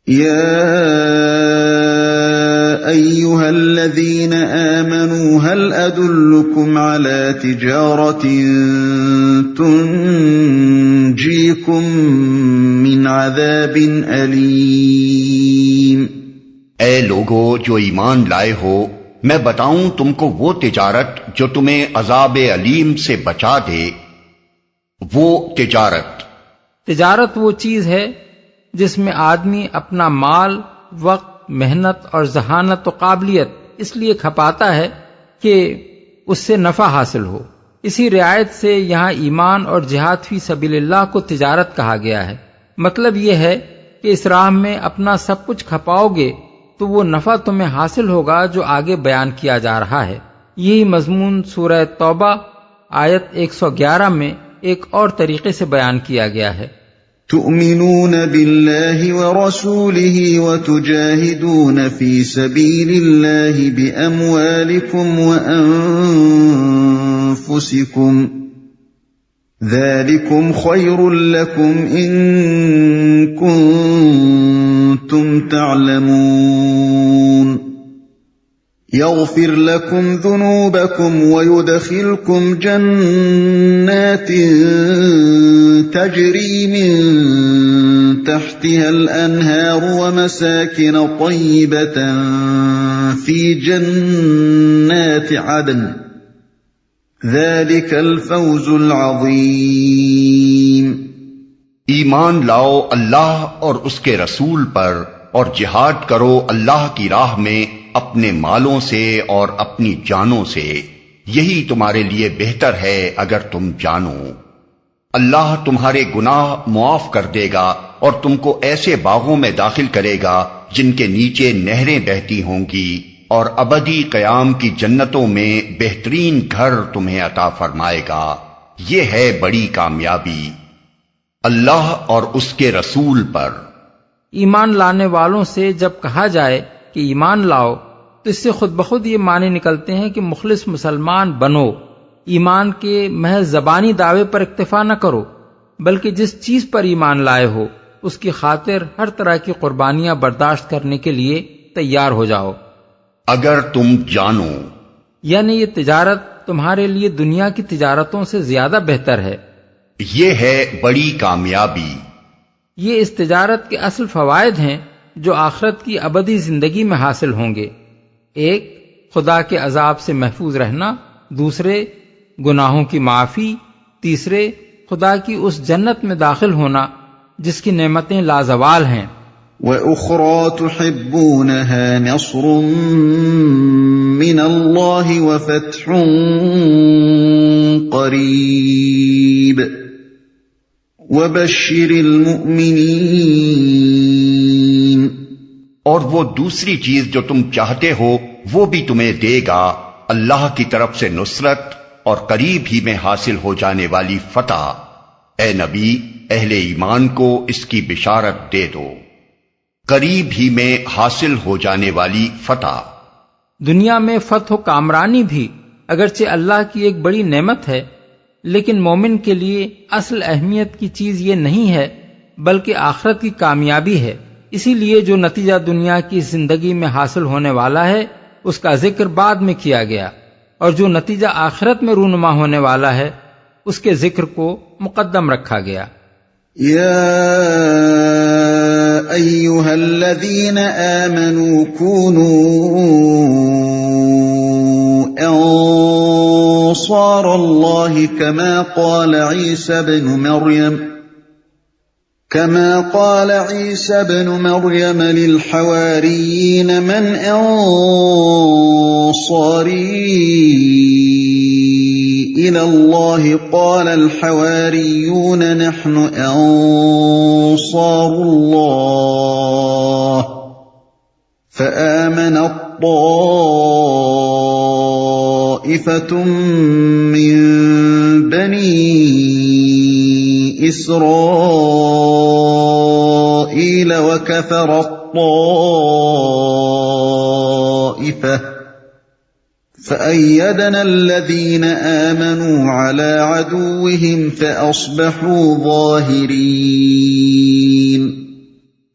يا أيها الذين آمنوا هل أدلكم على تجارة تنجيكم من عذاب أليم؟ اے لوگو جو ایمان لائے ہو، میں بتاؤں تم کو وہ تجارت جو تمہیں عذاب علیم سے بچا دے۔ وہ تجارت وہ چیز ہے جس میں آدمی اپنا مال، وقت، محنت اور ذہانت و قابلیت اس لیے کھپاتا ہے کہ اس سے نفع حاصل ہو۔ اسی رعایت سے یہاں ایمان اور جہاد فی سبیل اللہ کو تجارت کہا گیا ہے۔ مطلب یہ ہے کہ اس راہ میں اپنا سب کچھ کھپاؤ گے تو وہ نفع تمہیں حاصل ہوگا جو آگے بیان کیا جا رہا ہے۔ یہی مضمون سورہ توبہ آیت 111 میں ایک اور طریقے سے بیان کیا گیا ہے۔ تؤمنون بالله ورسوله وتجاهدون في سبيل الله بأموالكم وأنفسكم ذلكم خير لكم إن كنتم تعلمون يغفر لكم ذنوبكم ويدخلكم جنات تجري من تحتها الأنهار ومساكن طيبة في جنات عدن ذلك الفوز العظيم۔ ایمان لاؤ اللہ اور اس کے رسول پر، اور جہاد کرو اللہ کی راہ میں اپنے مالوں سے اور اپنی جانوں سے، یہی تمہارے لیے بہتر ہے اگر تم جانو۔ اللہ تمہارے گناہ معاف کر دے گا اور تم کو ایسے باغوں میں داخل کرے گا جن کے نیچے نہریں بہتی ہوں گی، اور ابدی قیام کی جنتوں میں بہترین گھر تمہیں عطا فرمائے گا۔ یہ ہے بڑی کامیابی۔ اللہ اور اس کے رسول پر۔ ایمان لانے والوں سے جب کہا جائے کہ ایمان لاؤ تو اس سے خود بخود یہ معنی نکلتے ہیں کہ مخلص مسلمان بنو، ایمان کے محض زبانی دعوے پر اکتفا نہ کرو، بلکہ جس چیز پر ایمان لائے ہو اس کی خاطر ہر طرح کی قربانیاں برداشت کرنے کے لیے تیار ہو جاؤ۔ اگر تم جانو، یعنی یہ تجارت تمہارے لیے دنیا کی تجارتوں سے زیادہ بہتر ہے۔ یہ ہے بڑی کامیابی۔ یہ اس تجارت کے اصل فوائد ہیں جو آخرت کی ابدی زندگی میں حاصل ہوں گے۔ ایک، خدا کے عذاب سے محفوظ رہنا، دوسرے، گناہوں کی معافی، تیسرے، خدا کی اس جنت میں داخل ہونا جس کی نعمتیں لازوال ہیں۔ وَأُخْرَى تُحِبُّونَهَا نَصْرٌ مِّنَ اللَّهِ وَفَتْحٌ قَرِيبٌ وَبَشِّرِ الْمُؤْمِنِينَ۔ اور وہ دوسری چیز جو تم چاہتے ہو وہ بھی تمہیں دے گا، اللہ کی طرف سے نصرت اور قریب ہی میں حاصل ہو جانے والی فتح۔ اے نبی، اہل ایمان کو اس کی بشارت دے دو، قریب ہی میں حاصل ہو جانے والی فتح۔ دنیا میں فتح و کامرانی بھی اگرچہ اللہ کی ایک بڑی نعمت ہے، لیکن مومن کے لیے اصل اہمیت کی چیز یہ نہیں ہے بلکہ آخرت کی کامیابی ہے۔ اسی لیے جو نتیجہ دنیا کی زندگی میں حاصل ہونے والا ہے اس کا ذکر بعد میں کیا گیا، اور جو نتیجہ آخرت میں رونما ہونے والا ہے اس کے ذکر کو مقدم رکھا گیا۔ یا ایھا الذین آمنوا کونوا انصار اللہ كما قال عيسى ابن مريم للحواريين من أنصاري إلى الله قال الحواريون نحن أنصار الله فآمن طائفة من بني إسرائيل وكفر الطائفة فأيدنا الذين آمنوا على عدوهم فأصبحوا ظاهرين۔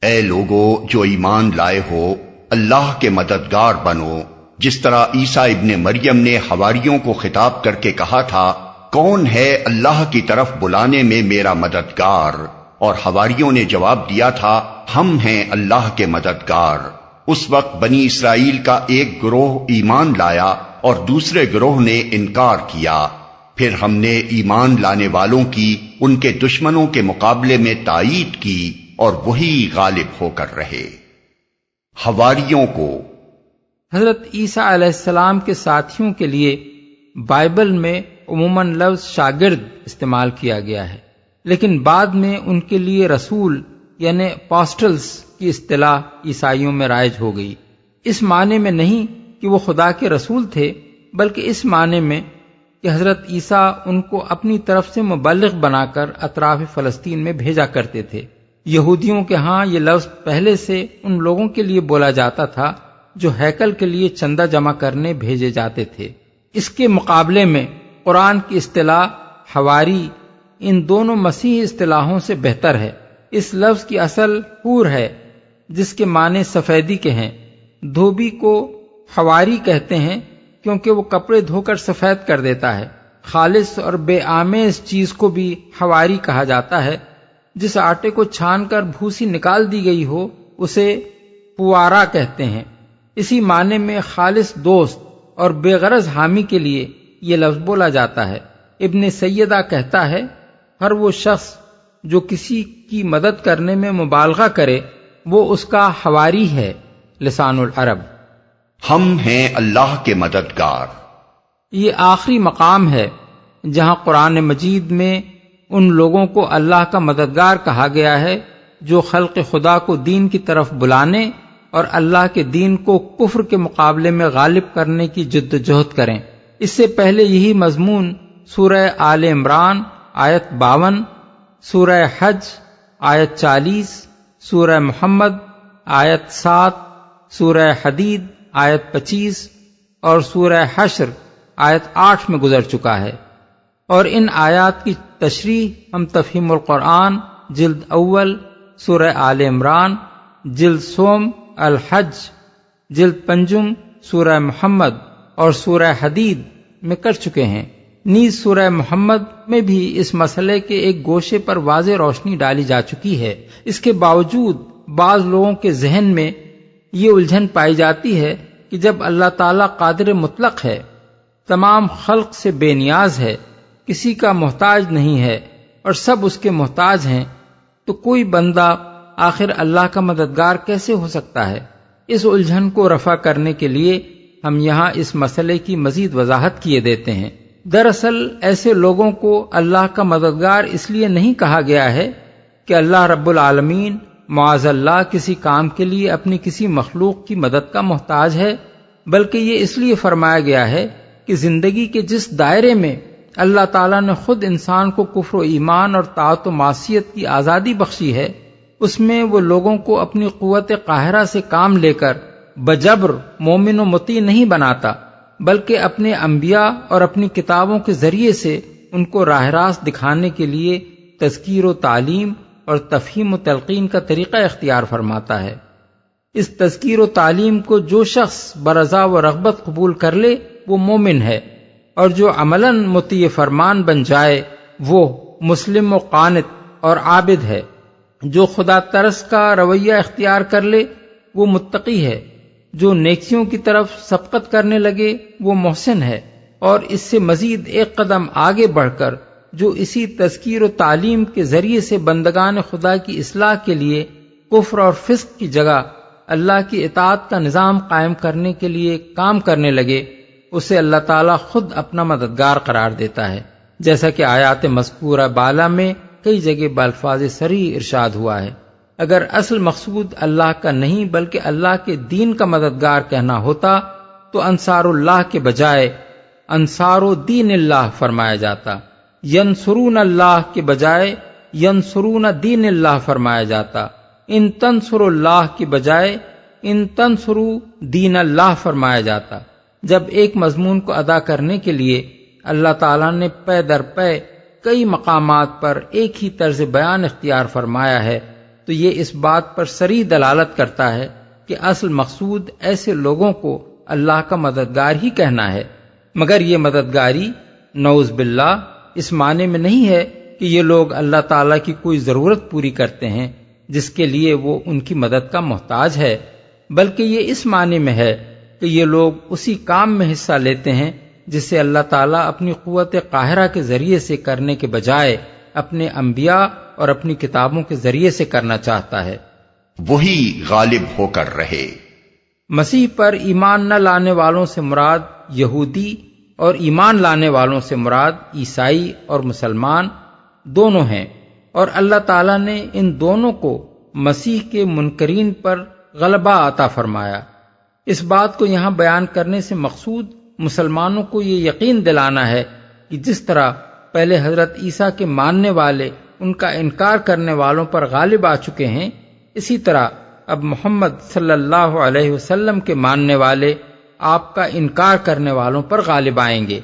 اے لوگو جو ایمان لائے ہو، اللہ کے مددگار بنو، جس طرح عیسیٰ ابن مریم نے حواریوں کو خطاب کر کے کہا تھا، کون ہے اللہ کی طرف بلانے میں میرا مددگار؟ اور حواریوں نے جواب دیا تھا، ہم ہیں اللہ کے مددگار۔ اس وقت بنی اسرائیل کا ایک گروہ ایمان لایا اور دوسرے گروہ نے انکار کیا، پھر ہم نے ایمان لانے والوں کی ان کے دشمنوں کے مقابلے میں تائید کی اور وہی غالب ہو کر رہے۔ حواریوں کو حضرت عیسیٰ علیہ السلام کے ساتھیوں کے لیے بائبل میں عموماً لفظ شاگرد استعمال کیا گیا ہے، لیکن بعد میں ان کے لیے رسول یعنی اپاسٹلز کی اصطلاح عیسائیوں میں رائج ہو گئی۔ اس معنی میں نہیں کہ وہ خدا کے رسول تھے، بلکہ اس معنی میں کہ حضرت عیسیٰ ان کو اپنی طرف سے مبلغ بنا کر اطراف فلسطین میں بھیجا کرتے تھے۔ یہودیوں کے ہاں یہ لفظ پہلے سے ان لوگوں کے لیے بولا جاتا تھا جو ہیکل کے لیے چندہ جمع کرنے بھیجے جاتے تھے۔ اس کے مقابلے میں قرآن کی اصطلاح حواری ان دونوں مسیحی اصطلاحوں سے بہتر ہے۔ اس لفظ کی اصل حور ہے، جس کے معنی سفیدی کے ہیں۔ دھوبی کو حواری کہتے ہیں کیونکہ وہ کپڑے دھو کر سفید کر دیتا ہے۔ خالص اور بے آمیز چیز کو بھی حواری کہا جاتا ہے۔ جس آٹے کو چھان کر بھوسی نکال دی گئی ہو اسے پوارا کہتے ہیں۔ اسی معنی میں خالص دوست اور بے غرض حامی کے لیے یہ لفظ بولا جاتا ہے۔ ابن سیدہ کہتا ہے، ہر وہ شخص جو کسی کی مدد کرنے میں مبالغہ کرے وہ اس کا حواری ہے۔ لسان العرب۔ ہم ہیں اللہ کے مددگار۔ یہ آخری مقام ہے جہاں قرآن مجید میں ان لوگوں کو اللہ کا مددگار کہا گیا ہے جو خلق خدا کو دین کی طرف بلانے اور اللہ کے دین کو کفر کے مقابلے میں غالب کرنے کی جدوجہد کریں۔ اس سے پہلے یہی مضمون سورہ آل عمران آیت 52، سورہ حج آیت 40، سورہ محمد آیت 7، سورہ حدید آیت 25 اور سورہ حشر آیت 8 میں گزر چکا ہے، اور ان آیات کی تشریح ہم تفہیم القرآن جلد اول، سورہ آل عمران جلد سوم، الحج جلد پنجم، سورہ محمد اور سورہ حدید میں کر چکے ہیں۔ نیز سورہ محمد میں بھی اس مسئلے کے ایک گوشے پر واضح روشنی ڈالی جا چکی ہے۔ اس کے باوجود بعض لوگوں کے ذہن میں یہ الجھن پائی جاتی ہے کہ جب اللہ تعالیٰ قادر مطلق ہے، تمام خلق سے بے نیاز ہے، کسی کا محتاج نہیں ہے اور سب اس کے محتاج ہیں، تو کوئی بندہ آخر اللہ کا مددگار کیسے ہو سکتا ہے؟ اس الجھن کو رفع کرنے کے لیے ہم یہاں اس مسئلے کی مزید وضاحت کیے دیتے ہیں۔ دراصل ایسے لوگوں کو اللہ کا مددگار اس لیے نہیں کہا گیا ہے کہ اللہ رب العالمین معاذ اللہ کسی کام کے لیے اپنی کسی مخلوق کی مدد کا محتاج ہے، بلکہ یہ اس لیے فرمایا گیا ہے کہ زندگی کے جس دائرے میں اللہ تعالیٰ نے خود انسان کو کفر و ایمان اور طاعت و معصیت کی آزادی بخشی ہے، اس میں وہ لوگوں کو اپنی قوت قاہرہ سے کام لے کر بجبر مومن و مطیع نہیں بناتا، بلکہ اپنے انبیاء اور اپنی کتابوں کے ذریعے سے ان کو راہ راست دکھانے کے لیے تذکیر و تعلیم اور تفہیم و تلقین کا طریقہ اختیار فرماتا ہے۔ اس تذکیر و تعلیم کو جو شخص برضا و رغبت قبول کر لے وہ مومن ہے، اور جو عملاً مطیع فرمان بن جائے وہ مسلم و قانت اور عابد ہے۔ جو خدا ترس کا رویہ اختیار کر لے وہ متقی ہے۔ جو نیکیوں کی طرف سبقت کرنے لگے وہ محسن ہے، اور اس سے مزید ایک قدم آگے بڑھ کر جو اسی تذکیر و تعلیم کے ذریعے سے بندگان خدا کی اصلاح کے لیے کفر اور فسق کی جگہ اللہ کی اطاعت کا نظام قائم کرنے کے لیے کام کرنے لگے، اسے اللہ تعالیٰ خود اپنا مددگار قرار دیتا ہے، جیسا کہ آیات مذکورہ بالا میں کئی جگہ بالفاظ صریح ارشاد ہوا ہے۔ اگر اصل مقصود اللہ کا نہیں بلکہ اللہ کے دین کا مددگار کہنا ہوتا تو انصار اللہ کے بجائے انصار دین اللہ فرمایا جاتا، ینصرون اللہ کے بجائے ینصرون دین اللہ فرمایا جاتا، ان تنصر اللہ کی بجائے ان تنصروا دین اللہ فرمایا جاتا۔ جب ایک مضمون کو ادا کرنے کے لیے اللہ تعالیٰ نے پے در پے کئی مقامات پر ایک ہی طرز بیان اختیار فرمایا ہے تو یہ اس بات پر صریح دلالت کرتا ہے کہ اصل مقصود ایسے لوگوں کو اللہ کا مددگار ہی کہنا ہے، مگر یہ مددگاری نعوذ باللہ اس معنی میں نہیں ہے کہ یہ لوگ اللہ تعالیٰ کی کوئی ضرورت پوری کرتے ہیں جس کے لیے وہ ان کی مدد کا محتاج ہے، بلکہ یہ اس معنی میں ہے کہ یہ لوگ اسی کام میں حصہ لیتے ہیں جسے اللہ تعالیٰ اپنی قوت قاہرہ کے ذریعے سے کرنے کے بجائے اپنے انبیاء اور اپنی کتابوں کے ذریعے سے کرنا چاہتا ہے۔ وہی غالب ہو کر رہے۔ مسیح پر ایمان نہ لانے والوں سے مراد یہودی اور ایمان لانے والوں سے مراد عیسائی اور مسلمان دونوں ہیں، اور اللہ تعالیٰ نے ان دونوں کو مسیح کے منکرین پر غلبہ عطا فرمایا۔ اس بات کو یہاں بیان کرنے سے مقصود مسلمانوں کو یہ یقین دلانا ہے کہ جس طرح پہلے حضرت عیسیٰ کے ماننے والے ان کا انکار کرنے والوں پر غالب آ چکے ہیں، اسی طرح اب محمد صلی اللہ علیہ وسلم کے ماننے والے آپ کا انکار کرنے والوں پر غالب آئیں گے۔